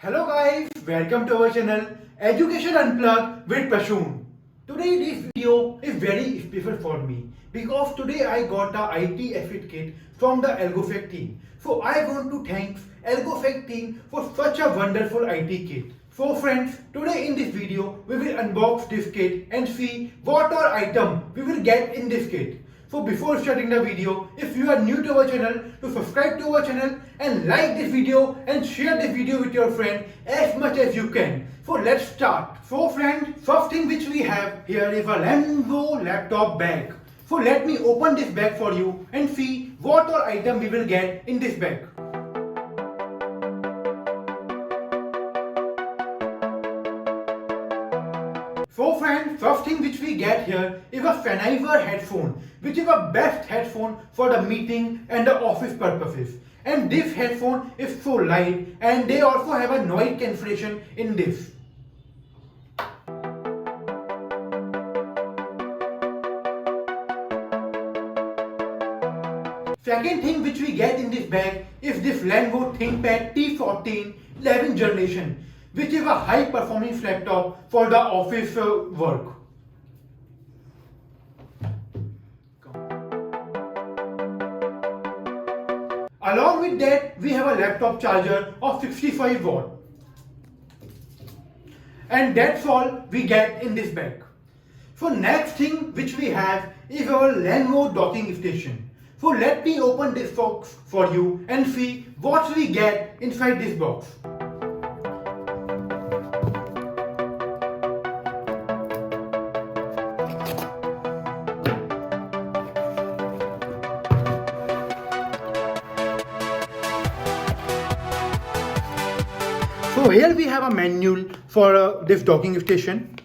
Hello guys, welcome to our channel Education Unplugged with Prashun. Today this video is very special for me because today I got the IT Fit kit from the ElgoFact team. So I want to thank ElgoFact team for such a wonderful IT kit. So friends, today in this video we will unbox this kit and see what all item we will get in this kit. So before starting the video, if you are new to our channel, to subscribe to our channel and like this video and share this video with your friend as much as you can. So let's start. So friend, first thing which we have here is a Lenovo laptop bag. So let me open this bag for you and see what all item we will get in this bag. So friend, first thing which we get here is a Sennheiser headphone, which is the best headphone for the meeting and the office purposes. And this headphone is so light and they also have a noise cancellation in this. Second thing which we get in this bag is this Lenovo ThinkPad T14 11th generation, which is a high performance laptop for the office work. Along with that, we have a laptop charger of 65 watt. And that's all we get in this bag. So next thing which we have is our Lenovo docking station. So let me open this box for you and see what we get inside this box. So here we have a manual for this docking station.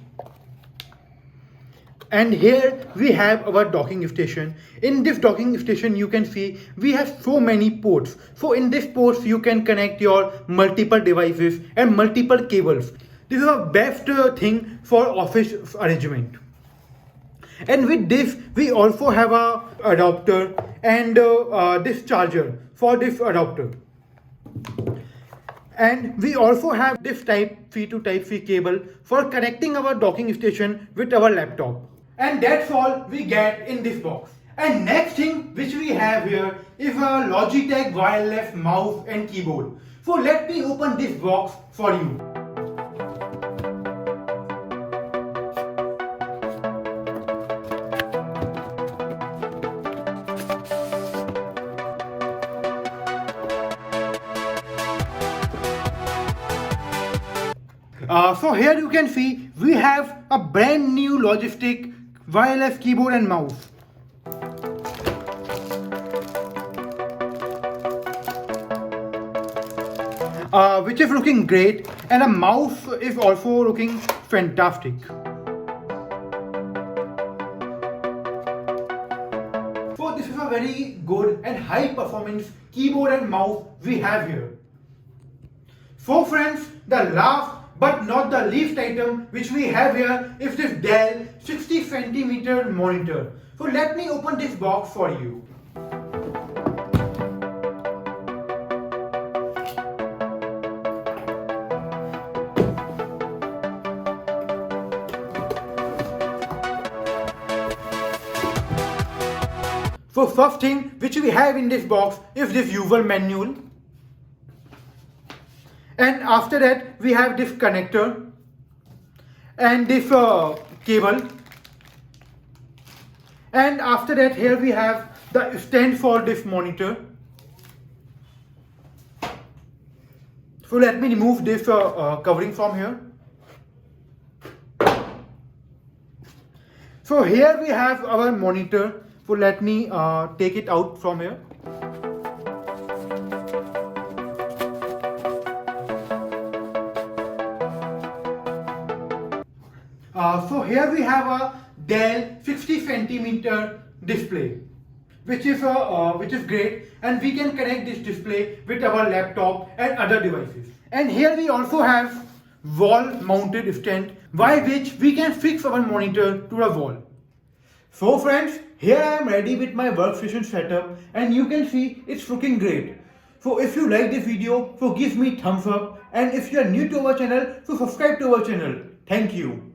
And here we have our docking station. In this docking station you can see we have so many ports. So in this ports you can connect your multiple devices and multiple cables. This is the best thing for office arrangement. And with this we also have a adapter and this charger for this adapter. And we also have this Type C to Type C cable for connecting our docking station with our laptop. And that's all we get in this box. And next thing which we have here is a Logitech wireless mouse and keyboard. So let me open this box for you. So here you can see we have a brand new Logitech wireless keyboard and mouse. Which is looking great, and the mouse is also looking fantastic. So this is a very good and high performance keyboard and mouse we have here. So friends, the last but not the least item which we have here is this Dell 60 cm monitor. So let me open this box for you. So first thing which we have in this box is this user manual. And after that we have this connector and this cable, and after that here we have the stand for this monitor. So let me remove this covering from here. So here we have our monitor. So let me take it out from here. So here we have a Dell 60 cm display, which is great, and we can connect this display with our laptop and other devices. And here we also have wall mounted stand by which we can fix our monitor to the wall. So friends, here I am ready with my workstation setup and you can see it's looking great. So if you like this video, so give me thumbs up, and if you are new to our channel, so subscribe to our channel. Thank you.